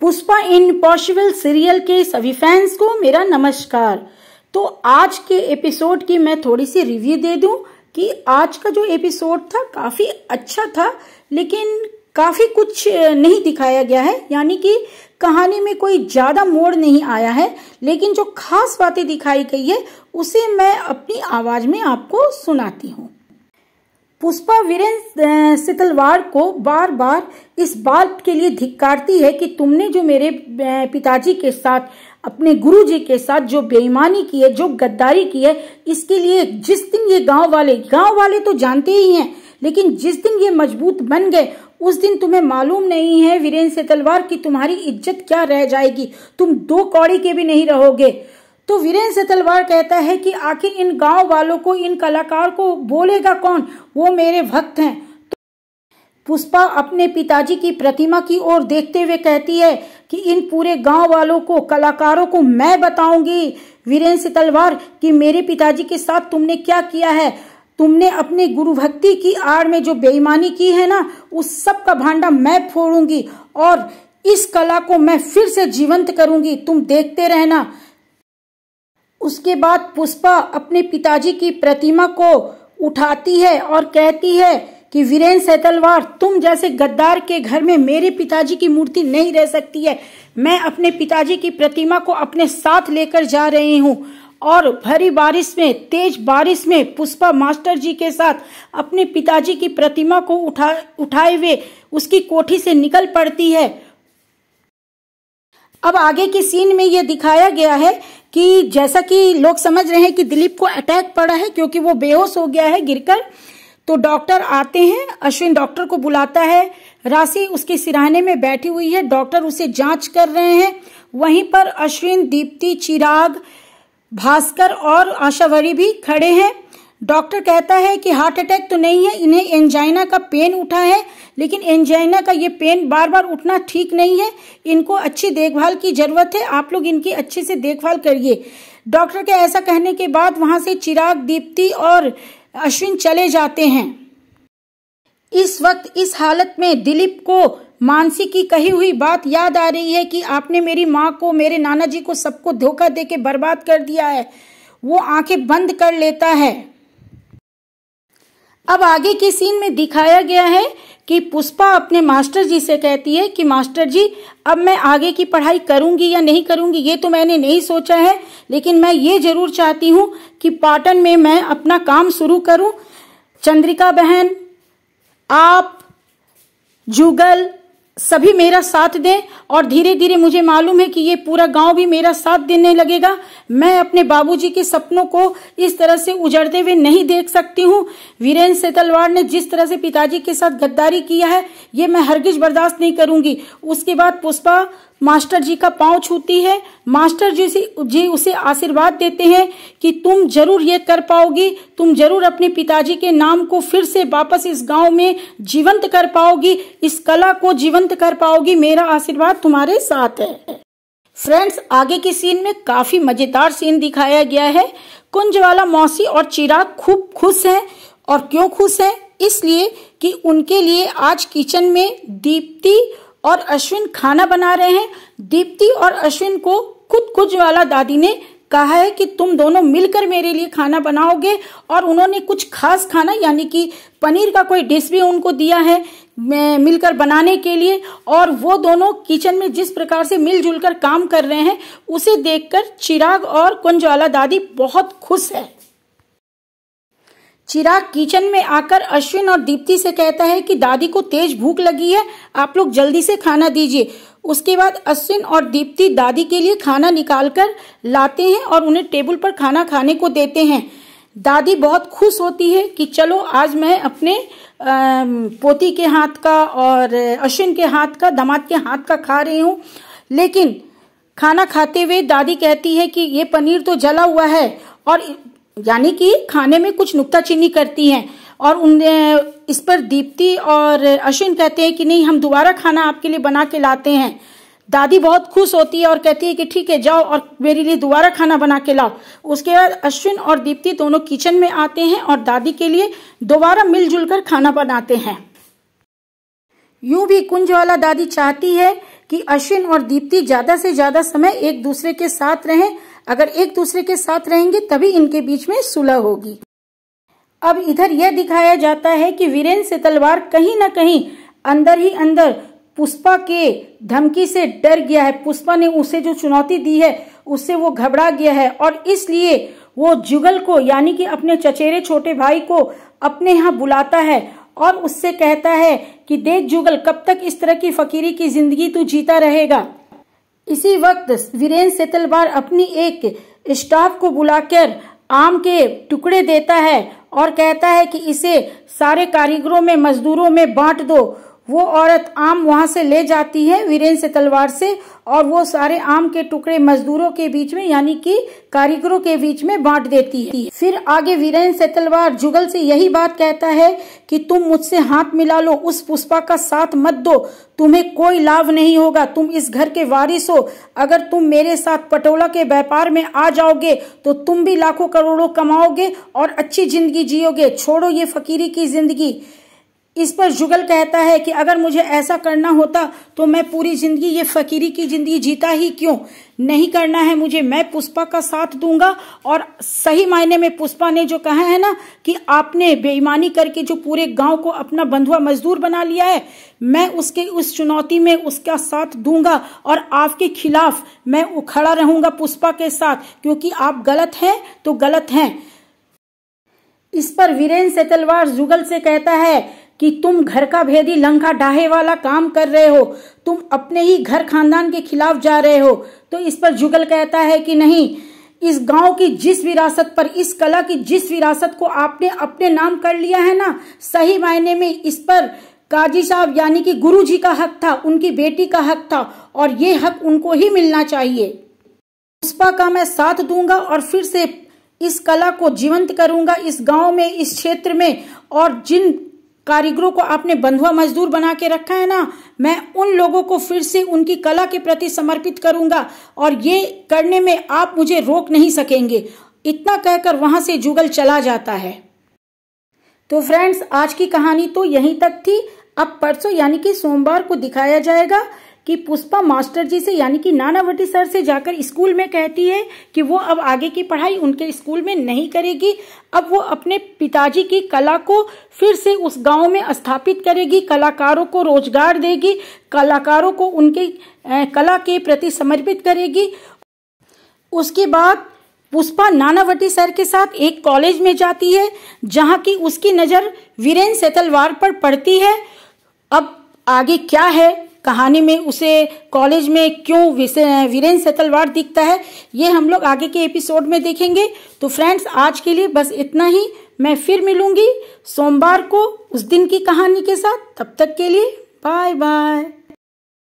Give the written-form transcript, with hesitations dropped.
Pushpa impossible serial के सभी fans को मेरा नमस्कार। तो आज के एपिसोड की मैं थोड़ी सी रिव्यू दे दूं कि आज का जो एपिसोड था काफी अच्छा था, लेकिन काफी कुछ नहीं दिखाया गया है, यानी कि कहानी में कोई ज्यादा मोड़ नहीं आया है। लेकिन जो खास बातें दिखाई गई है उसे मैं अपनी आवाज में आपको सुनाती हूँ। पुष्पा वीरेंद्र सितलवाड़ को बार बार इस बात के लिए धिक्कारती है कि तुमने जो मेरे पिताजी के साथ, अपने गुरुजी के साथ जो बेईमानी की है, जो गद्दारी की है, इसके लिए जिस दिन ये गांव वाले तो जानते ही हैं, लेकिन जिस दिन ये मजबूत बन गए उस दिन तुम्हें मालूम नहीं है वीरेंद्र सितलवाड़ की तुम्हारी इज्जत क्या रह जाएगी, तुम दो कौड़ी के भी नहीं रहोगे। तो वीरेंद्र सितलवाड़ कहता है कि आखिर इन गांव वालों को, इन कलाकार को बोलेगा कौन, वो मेरे भक्त हैं। तो पुष्पा अपने पिताजी की प्रतिमा की ओर देखते हुए कहती है कि इन पूरे गांव वालों को, कलाकारों को मैं बताऊंगी वीरेंद्र सितलवाड़ कि मेरे पिताजी के साथ तुमने क्या किया है। तुमने अपने गुरु भक्ति की आड़ में जो बेईमानी की है ना, उस सब का भांडा मैं फोड़ूंगी और इस कला को मैं फिर से जीवंत करूंगी, तुम देखते रहना। उसके बाद पुष्पा अपने पिताजी की प्रतिमा को उठाती है और कहती है कि वीरेंद्र सितलवाड़, तुम जैसे गद्दार के घर में मेरे पिताजी की मूर्ति नहीं रह सकती है। मैं अपने पिताजी की प्रतिमा को अपने साथ लेकर जा रही हूँ। और भरी बारिश में, तेज बारिश में पुष्पा मास्टर जी के साथ अपने पिताजी की प्रतिमा को उठाए हुए उसकी कोठी से निकल पड़ती है। अब आगे की सीन में यह दिखाया गया है कि जैसा कि लोग समझ रहे हैं कि दिलीप को अटैक पड़ा है क्योंकि वो बेहोश हो गया है गिरकर। तो डॉक्टर आते हैं, अश्विन डॉक्टर को बुलाता है, राशि उसके सिरहाने में बैठी हुई है, डॉक्टर उसे जांच कर रहे हैं। वहीं पर अश्विन, दीप्ति, चिराग, भास्कर और आशावरी भी खड़े हैं। डॉक्टर कहता है कि हार्ट अटैक तो नहीं है, इन्हें एंजाइना का पेन उठा है, लेकिन एंजाइना का ये पेन बार बार उठना ठीक नहीं है, इनको अच्छी देखभाल की जरूरत है, आप लोग इनकी अच्छे से देखभाल करिए। डॉक्टर के ऐसा कहने के बाद वहां से चिराग, दीप्ति और अश्विन चले जाते हैं। इस वक्त इस हालत में दिलीप को मानसी की कही हुई बात याद आ रही है कि आपने मेरी माँ को, मेरे नाना जी को, सबको धोखा देके बर्बाद कर दिया है। वो आंखें बंद कर लेता है। अब आगे के सीन में दिखाया गया है कि पुष्पा अपने मास्टर जी से कहती है कि मास्टर जी, अब मैं आगे की पढ़ाई करूंगी या नहीं करूंगी ये तो मैंने नहीं सोचा है, लेकिन मैं ये जरूर चाहती हूँ कि पाटन में मैं अपना काम शुरू करूं। चंद्रिका बहन, आप, जुगल, सभी मेरा साथ दें और धीरे धीरे मुझे मालूम है कि ये पूरा गांव भी मेरा साथ देने लगेगा। मैं अपने बाबूजी के सपनों को इस तरह से उजड़ते हुए नहीं देख सकती हूँ। वीरेंद्र सितलवाड़ ने जिस तरह से पिताजी के साथ गद्दारी किया है ये मैं हरगिज बर्दाश्त नहीं करूंगी। उसके बाद पुष्पा मास्टर जी का पांव छूती है। मास्टर जी उसे आशीर्वाद देते हैं कि तुम जरूर ये कर पाओगी, तुम जरूर अपने पिताजी के नाम को फिर से वापस इस गांव में जीवंत कर पाओगी, इस कला को जीवंत कर पाओगी, मेरा आशीर्वाद तुम्हारे साथ है। फ्रेंड्स, आगे की सीन में काफी मजेदार सीन दिखाया गया है। कुंजवाला मौसी और चिराग खूब खुश हैं। और क्यों खुश हैं? इसलिए कि उनके लिए आज किचन में दीप्ति और अश्विन खाना बना रहे हैं। दीप्ति और अश्विन को खुद कुंजवाला दादी ने कहा है कि तुम दोनों मिलकर मेरे लिए खाना बनाओगे, और उन्होंने कुछ खास खाना यानी कि पनीर का कोई डिश भी उनको दिया है मिलकर बनाने के लिए। और वो दोनों किचन में जिस प्रकार से मिलजुल कर काम कर रहे हैं उसे देखकर चिराग और कुंजवाला दादी बहुत खुश है। चिराग किचन में आकर अश्विन और दीप्ति से कहता है कि दादी को तेज भूख लगी है, आप लोग जल्दी से खाना दीजिए। उसके बाद अश्विन और दीप्ति दादी के लिए खाना निकालकर लाते हैं और उन्हें टेबल पर खाना खाने को देते हैं। दादी बहुत खुश होती है कि चलो आज मैं अपने पोती के हाथ का और अश्विन के हाथ का, दामाद के हाथ का खा रही हूँ। लेकिन खाना खाते हुए दादी कहती है कि ये पनीर तो जला हुआ है, और यानी कि खाने में कुछ नुक्ताचीनी करती हैं। और इस पर दीप्ति और अश्विन कहते हैं कि नहीं, हम दोबारा खाना आपके लिए बना के लाते हैं। दादी बहुत खुश होती है और कहती है कि ठीक है, जाओ और मेरे लिए दोबारा खाना बना के लाओ। उसके बाद अश्विन और दीप्ति दोनों किचन में आते हैं और दादी के लिए दोबारा मिलजुल कर खाना बनाते हैं। यूं भी कुंजवाला दादी चाहती है कि अश्विन और दीप्ति ज्यादा से ज्यादा समय एक दूसरे के साथ रहें। अगर एक दूसरे के साथ रहेंगे तभी इनके बीच में सुलह होगी। अब इधर यह दिखाया जाता है कि वीरेंद्र से तलवार कहीं ना कहीं अंदर ही अंदर पुष्पा के धमकी से डर गया है। पुष्पा ने उसे जो चुनौती दी है उससे वो घबरा गया है और इसलिए वो जुगल को यानी कि अपने चचेरे छोटे भाई को अपने यहाँ बुलाता है और उससे कहता है कि देख जुगल, कब तक इस तरह की फकीरी की जिंदगी तू जीता रहेगा। इसी वक्त वीरेंद्र से तलवार अपनी एक स्टाफ को बुलाकर आम के टुकड़े देता है और कहता है कि इसे सारे कारीगरों में मजदूरों में बांट दो। वो औरत आम वहां से ले जाती है वीरेंद्र से तलवार से और वो सारे आम के टुकड़े मजदूरों के बीच में यानी कि कारीगरों के बीच में बांट देती है। फिर आगे वीरेंद्र से तलवार जुगल से यही बात कहता है कि तुम मुझसे हाथ मिला लो, उस पुष्पा का साथ मत दो, तुम्हें कोई लाभ नहीं होगा, तुम इस घर के वारिस हो। अगर तुम मेरे साथ पटोला के व्यापार में आ जाओगे तो तुम भी लाखों करोड़ों कमाओगे और अच्छी जिंदगी जियोगे। छोड़ो ये फकीरी की जिंदगी। इस पर जुगल कहता है कि अगर मुझे ऐसा करना होता तो मैं पूरी जिंदगी ये फकीरी की जिंदगी जीता ही क्यों। नहीं करना है मुझे, मैं पुष्पा का साथ दूंगा। और सही मायने में पुष्पा ने जो कहा है ना कि आपने बेईमानी करके जो पूरे गांव को अपना बंधुआ मजदूर बना लिया है, मैं उसके उस चुनौती में उसका साथ दूंगा और आपके खिलाफ मैं खड़ा रहूंगा पुष्पा के साथ, क्योंकि आप गलत हैं तो गलत हैं। इस पर वीरेंद्र से तलवार जुगल से कहता है कि तुम घर का भेदी लंका ढाहे वाला काम कर रहे हो, तुम अपने ही घर खानदान के खिलाफ जा रहे हो। तो इस पर जुगल कहता है कि नहीं, इस गांव की जिस विरासत पर, इस कला की जिस विरासत को आपने अपने नाम कर लिया है ना, सही मायने में इस पर काजी साहब यानी कि गुरुजी का हक था, उनकी बेटी का हक था और ये हक उनको ही मिलना चाहिए। पुष्पा का मैं साथ दूंगा और फिर से इस कला को जीवंत करूंगा इस गांव में, इस क्षेत्र में। और जिन कारीगरों को आपने बंधुआ मजदूर बना के रखा है ना, मैं उन लोगों को फिर से उनकी कला के प्रति समर्पित करूंगा और ये करने में आप मुझे रोक नहीं सकेंगे। इतना कहकर वहां से जुगल चला जाता है। तो फ्रेंड्स, आज की कहानी तो यहीं तक थी। अब परसों यानी कि सोमवार को दिखाया जाएगा कि पुष्पा मास्टर जी से यानी कि नानावटी सर से जाकर स्कूल में कहती है कि वो अब आगे की पढ़ाई उनके स्कूल में नहीं करेगी। अब वो अपने पिताजी की कला को फिर से उस गांव में स्थापित करेगी, कलाकारों को रोजगार देगी, कलाकारों को उनके कला के प्रति समर्पित करेगी। उसके बाद पुष्पा नानावटी सर के साथ एक कॉलेज में जाती है जहां की उसकी नजर वीरेंद्र से तलवार पर पड़ती है। अब आगे क्या है कहानी में, उसे कॉलेज में क्यों वीरेंद्र से तलवार दिखता है, ये हम लोग आगे के एपिसोड में देखेंगे। तो फ्रेंड्स, आज के लिए बस इतना ही। मैं फिर मिलूंगी सोमवार को उस दिन की कहानी के साथ। तब तक के लिए बाय बाय।